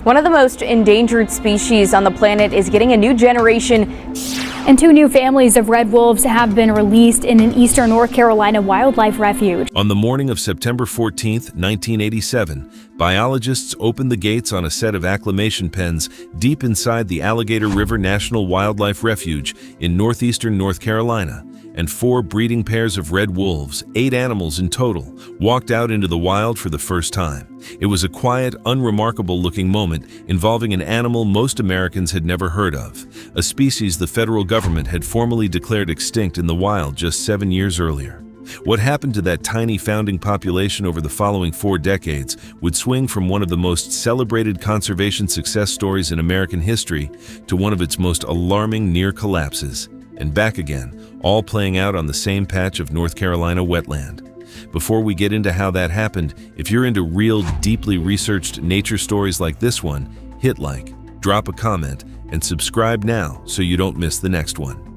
One of the most endangered species on the planet is getting a new generation. And 2 new families of red wolves have been released in an eastern North Carolina wildlife refuge. On the morning of September 14, 1987, biologists opened the gates on a set of acclimation pens deep inside the Alligator River National Wildlife Refuge in northeastern North Carolina, and 4 breeding pairs of red wolves, 8 animals in total, walked out into the wild for the first time. It was a quiet, unremarkable-looking moment involving an animal most Americans had never heard of, a species the federal government had formally declared extinct in the wild just 7 years earlier. What happened to that tiny founding population over the following 4 decades would swing from one of the most celebrated conservation success stories in American history to one of its most alarming near collapses, and back again, all playing out on the same patch of North Carolina wetland. Before we get into how that happened, if you're into real, deeply researched nature stories like this one, hit like, drop a comment, and subscribe now so you don't miss the next one.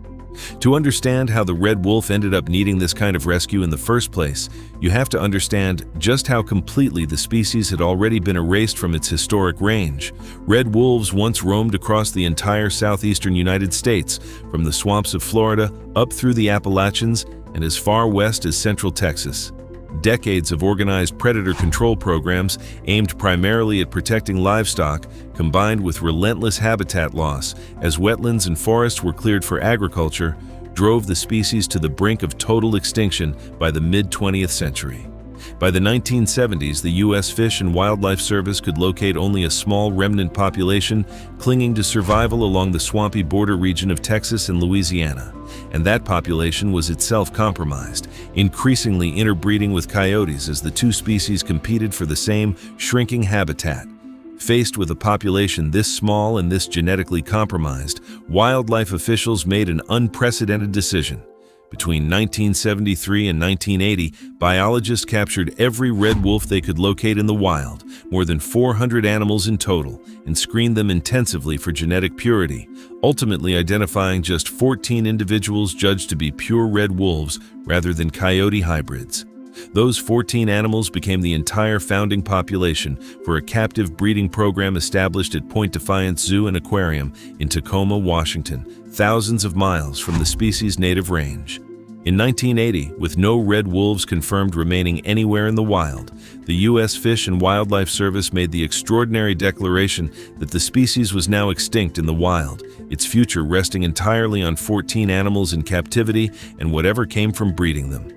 To understand how the red wolf ended up needing this kind of rescue in the first place, you have to understand just how completely the species had already been erased from its historic range. Red wolves once roamed across the entire southeastern United States, from the swamps of Florida up through the Appalachians and as far west as central Texas. Decades of organized predator control programs aimed primarily at protecting livestock, combined with relentless habitat loss as wetlands and forests were cleared for agriculture, drove the species to the brink of total extinction by the mid-20th century. By the 1970s, the U.S. Fish and Wildlife Service could locate only a small remnant population clinging to survival along the swampy border region of Texas and Louisiana. And that population was itself compromised, increasingly interbreeding with coyotes as the 2 species competed for the same shrinking habitat. Faced with a population this small and this genetically compromised, wildlife officials made an unprecedented decision. Between 1973 and 1980, biologists captured every red wolf they could locate in the wild, more than 400 animals in total, and screened them intensively for genetic purity, ultimately identifying just 14 individuals judged to be pure red wolves rather than coyote hybrids. Those 14 animals became the entire founding population for a captive breeding program established at Point Defiance Zoo and Aquarium in Tacoma, Washington, thousands of miles from the species' native range. In 1980, with no red wolves confirmed remaining anywhere in the wild, the U.S. Fish and Wildlife Service made the extraordinary declaration that the species was now extinct in the wild, its future resting entirely on 14 animals in captivity and whatever came from breeding them.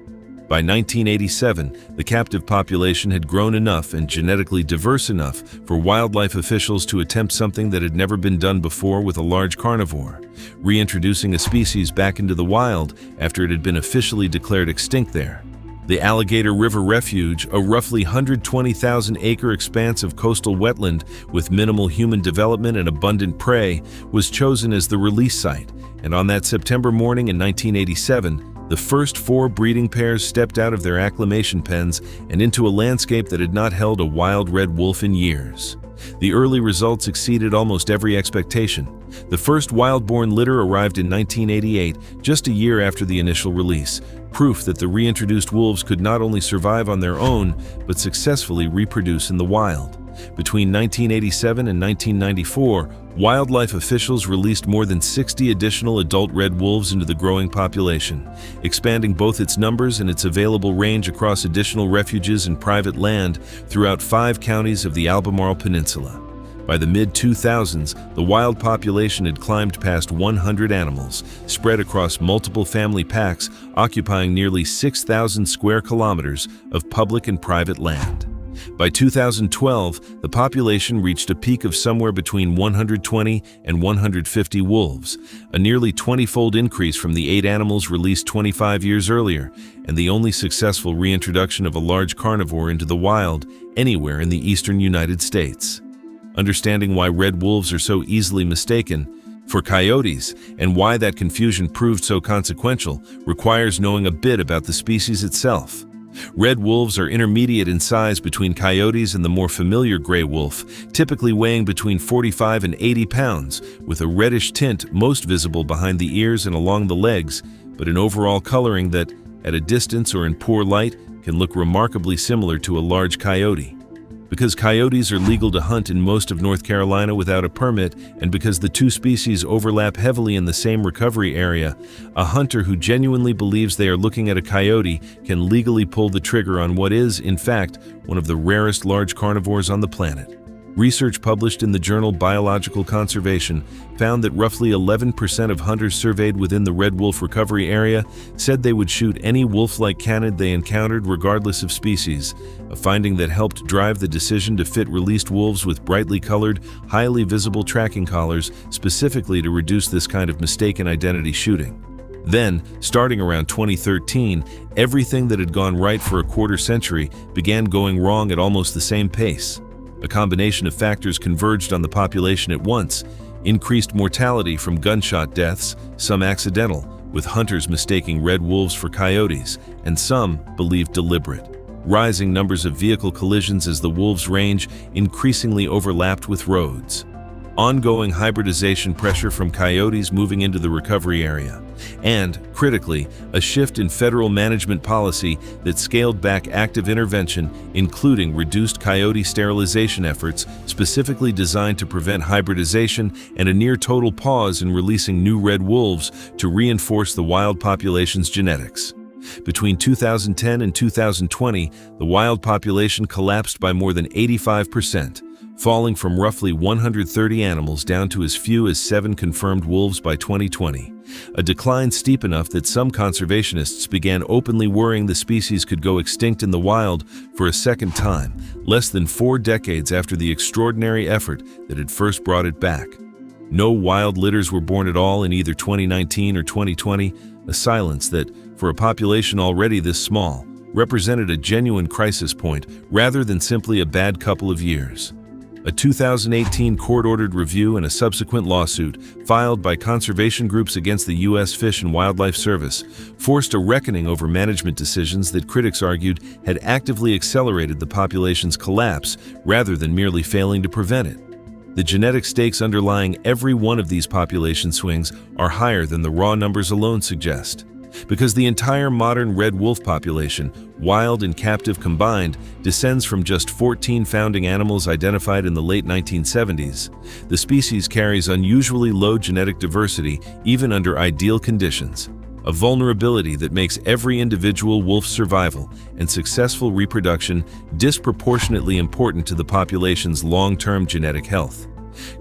By 1987, the captive population had grown enough and genetically diverse enough for wildlife officials to attempt something that had never been done before with a large carnivore, reintroducing a species back into the wild after it had been officially declared extinct there. The Alligator River Refuge, a roughly 120,000-acre expanse of coastal wetland with minimal human development and abundant prey, was chosen as the release site, and on that September morning in 1987, the first 4 breeding pairs stepped out of their acclimation pens and into a landscape that had not held a wild red wolf in years. The early results exceeded almost every expectation. The first wild-born litter arrived in 1988, just a year after the initial release, proof that the reintroduced wolves could not only survive on their own, but successfully reproduce in the wild. Between 1987 and 1994, wildlife officials released more than 60 additional adult red wolves into the growing population, expanding both its numbers and its available range across additional refuges and private land throughout 5 counties of the Albemarle Peninsula. By the mid-2000s, the wild population had climbed past 100 animals, spread across multiple family packs, occupying nearly 6,000 square kilometers of public and private land. By 2012, the population reached a peak of somewhere between 120 and 150 wolves, a nearly 20-fold increase from the 8 animals released 25 years earlier, and the only successful reintroduction of a large carnivore into the wild anywhere in the eastern United States. Understanding why red wolves are so easily mistaken for coyotes and why that confusion proved so consequential requires knowing a bit about the species itself. Red wolves are intermediate in size between coyotes and the more familiar gray wolf, typically weighing between 45 and 80 pounds, with a reddish tint most visible behind the ears and along the legs, but an overall coloring that, at a distance or in poor light, can look remarkably similar to a large coyote. Because coyotes are legal to hunt in most of North Carolina without a permit, and because the two species overlap heavily in the same recovery area, a hunter who genuinely believes they are looking at a coyote can legally pull the trigger on what is, in fact, one of the rarest large carnivores on the planet. Research published in the journal Biological Conservation found that roughly 11% of hunters surveyed within the red wolf recovery area said they would shoot any wolf-like canid they encountered regardless of species, a finding that helped drive the decision to fit released wolves with brightly colored, highly visible tracking collars specifically to reduce this kind of mistaken identity shooting. Then, starting around 2013, everything that had gone right for a quarter century began going wrong at almost the same pace. A combination of factors converged on the population at once: increased mortality from gunshot deaths, some accidental, with hunters mistaking red wolves for coyotes, and some believed deliberate; rising numbers of vehicle collisions as the wolves' range increasingly overlapped with roads; ongoing hybridization pressure from coyotes moving into the recovery area; and, critically, a shift in federal management policy that scaled back active intervention, including reduced coyote sterilization efforts specifically designed to prevent hybridization, and a near-total pause in releasing new red wolves to reinforce the wild population's genetics. Between 2010 and 2020, the wild population collapsed by more than 85%. Falling from roughly 130 animals down to as few as 7 confirmed wolves by 2020, a decline steep enough that some conservationists began openly worrying the species could go extinct in the wild for a second time, less than 4 decades after the extraordinary effort that had first brought it back. No wild litters were born at all in either 2019 or 2020, a silence that, for a population already this small, represented a genuine crisis point rather than simply a bad couple of years. A 2018 court-ordered review and a subsequent lawsuit filed by conservation groups against the U.S. Fish and Wildlife Service forced a reckoning over management decisions that critics argued had actively accelerated the population's collapse rather than merely failing to prevent it. The genetic stakes underlying every one of these population swings are higher than the raw numbers alone suggest. Because the entire modern red wolf population, wild and captive combined, descends from just 14 founding animals identified in the late 1970s, the species carries unusually low genetic diversity even under ideal conditions, a vulnerability that makes every individual wolf's survival and successful reproduction disproportionately important to the population's long-term genetic health.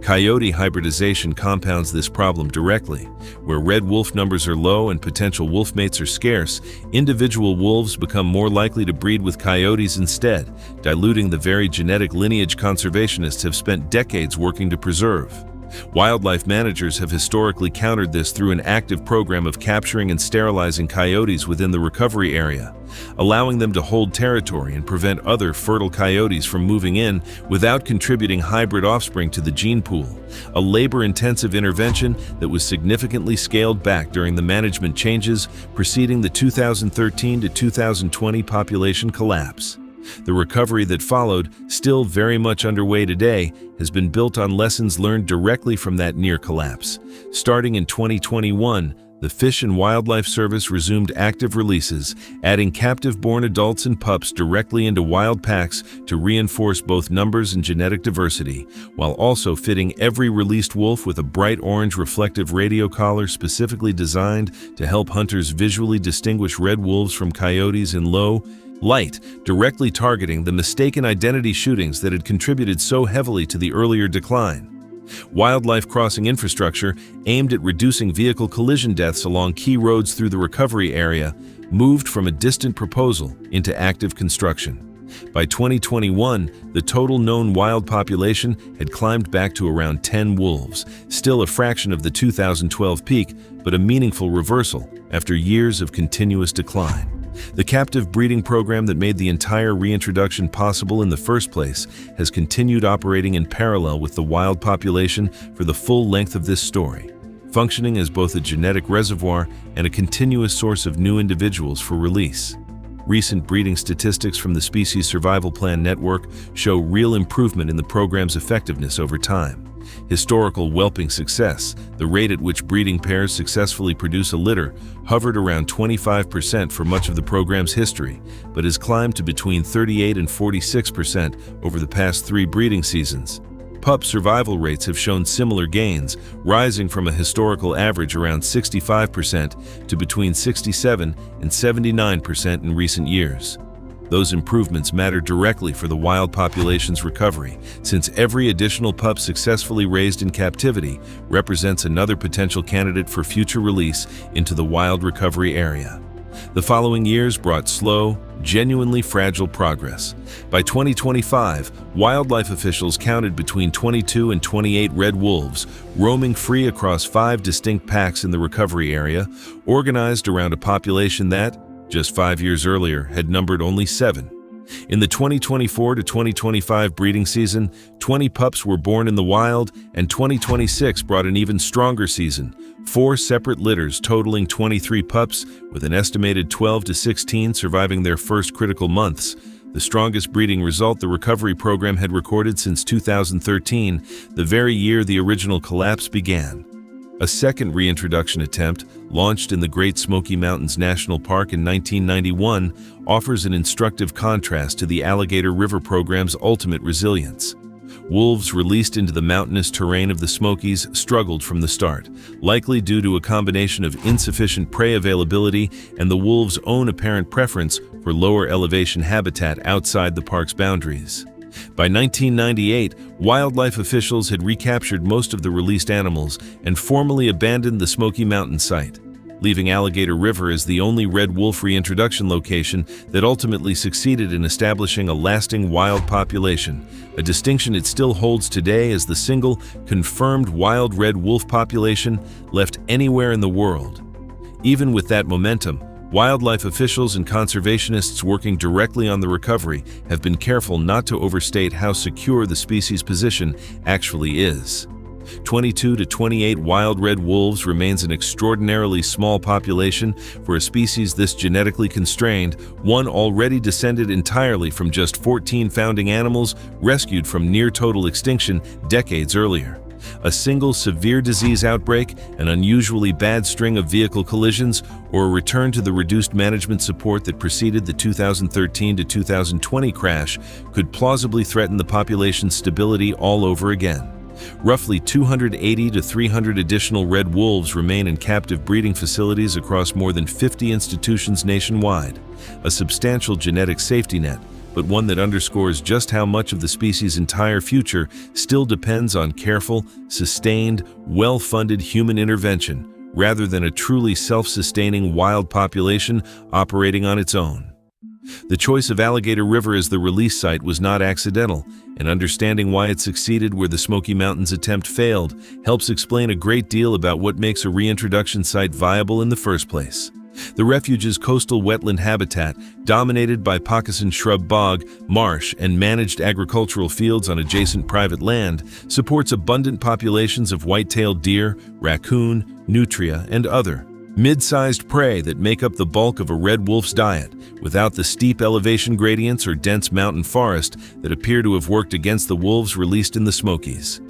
Coyote hybridization compounds this problem directly. Where red wolf numbers are low and potential wolf mates are scarce, individual wolves become more likely to breed with coyotes instead, diluting the very genetic lineage conservationists have spent decades working to preserve. Wildlife managers have historically countered this through an active program of capturing and sterilizing coyotes within the recovery area, allowing them to hold territory and prevent other fertile coyotes from moving in without contributing hybrid offspring to the gene pool, a labor-intensive intervention that was significantly scaled back during the management changes preceding the 2013 to 2020 population collapse. The recovery that followed, still very much underway today, has been built on lessons learned directly from that near collapse. Starting in 2021, the Fish and Wildlife Service resumed active releases, adding captive-born adults and pups directly into wild packs to reinforce both numbers and genetic diversity, while also fitting every released wolf with a bright orange reflective radio collar specifically designed to help hunters visually distinguish red wolves from coyotes in low light, directly targeting the mistaken identity shootings that had contributed so heavily to the earlier decline. Wildlife crossing infrastructure aimed at reducing vehicle collision deaths along key roads through the recovery area moved from a distant proposal into active construction. By 2021, the total known wild population had climbed back to around 10 wolves, still a fraction of the 2012 peak, but a meaningful reversal after years of continuous decline. The captive breeding program that made the entire reintroduction possible in the first place has continued operating in parallel with the wild population for the full length of this story, functioning as both a genetic reservoir and a continuous source of new individuals for release. Recent breeding statistics from the Species Survival Plan Network show real improvement in the program's effectiveness over time. Historical whelping success, the rate at which breeding pairs successfully produce a litter, hovered around 25% for much of the program's history, but has climbed to between 38 and 46% over the past 3 breeding seasons. Pup survival rates have shown similar gains, rising from a historical average around 65% to between 67 and 79% in recent years. Those improvements matter directly for the wild population's recovery, since every additional pup successfully raised in captivity represents another potential candidate for future release into the wild recovery area. The following years brought slow, genuinely fragile progress. By 2025, wildlife officials counted between 22 and 28 red wolves, roaming free across 5 distinct packs in the recovery area, organized around a population that, just 5 years earlier, had numbered only 7. In the 2024 to 2025 breeding season, 20 pups were born in the wild, and 2026 brought an even stronger season. 4 separate litters totaling 23 pups, with an estimated 12 to 16 surviving their first critical months, the strongest breeding result the recovery program had recorded since 2013, the very year the original collapse began. A second reintroduction attempt, launched in the Great Smoky Mountains National Park in 1991, offers an instructive contrast to the Alligator River program's ultimate resilience. Wolves released into the mountainous terrain of the Smokies struggled from the start, likely due to a combination of insufficient prey availability and the wolves' own apparent preference for lower elevation habitat outside the park's boundaries. By 1998, wildlife officials had recaptured most of the released animals and formally abandoned the Smoky Mountain site, leaving Alligator River as the only red wolf reintroduction location that ultimately succeeded in establishing a lasting wild population, a distinction it still holds today as the single confirmed wild red wolf population left anywhere in the world. Even with that momentum, wildlife officials and conservationists working directly on the recovery have been careful not to overstate how secure the species' position actually is. 22 to 28 wild red wolves remains an extraordinarily small population for a species this genetically constrained, one already descended entirely from just 14 founding animals rescued from near-total extinction decades earlier. A single severe disease outbreak, an unusually bad string of vehicle collisions, or a return to the reduced management support that preceded the 2013 to 2020 crash could plausibly threaten the population's stability all over again. Roughly 280 to 300 additional red wolves remain in captive breeding facilities across more than 50 institutions nationwide, a substantial genetic safety net, but one that underscores just how much of the species' entire future still depends on careful, sustained, well-funded human intervention, rather than a truly self-sustaining wild population operating on its own. The choice of Alligator River as the release site was not accidental, and understanding why it succeeded where the Smoky Mountains attempt failed helps explain a great deal about what makes a reintroduction site viable in the first place. The refuge's coastal wetland habitat, dominated by Poccasin shrub bog, marsh, and managed agricultural fields on adjacent private land, supports abundant populations of white-tailed deer, raccoon, nutria, and other mid-sized prey that make up the bulk of a red wolf's diet, without the steep elevation gradients or dense mountain forest that appear to have worked against the wolves released in the Smokies.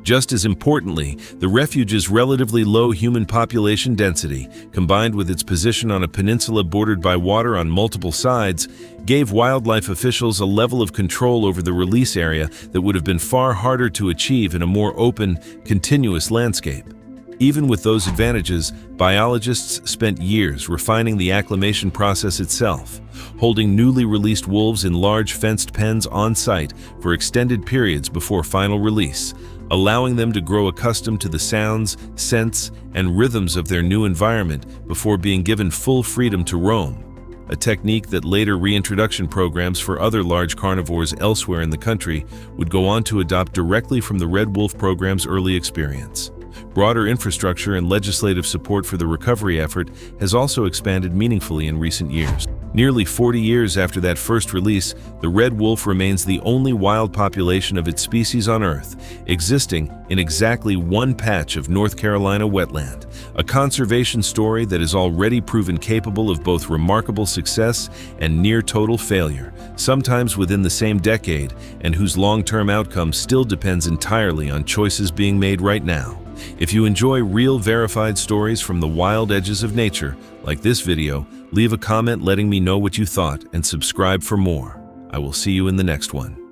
Just as importantly, the refuge's relatively low human population density, combined with its position on a peninsula bordered by water on multiple sides, gave wildlife officials a level of control over the release area that would have been far harder to achieve in a more open, continuous landscape. Even with those advantages, biologists spent years refining the acclimation process itself, holding newly released wolves in large fenced pens on site for extended periods before final release, allowing them to grow accustomed to the sounds, scents, and rhythms of their new environment before being given full freedom to roam, a technique that later reintroduction programs for other large carnivores elsewhere in the country would go on to adopt directly from the Red Wolf program's early experience. Broader infrastructure and legislative support for the recovery effort has also expanded meaningfully in recent years. Nearly 40 years after that first release, the red wolf remains the only wild population of its species on Earth, existing in exactly one patch of North Carolina wetland, a conservation story that has already proven capable of both remarkable success and near-total failure, sometimes within the same decade, and whose long-term outcome still depends entirely on choices being made right now. If you enjoy real verified stories from the wild edges of nature, like this video, leave a comment letting me know what you thought and subscribe for more. I will see you in the next one.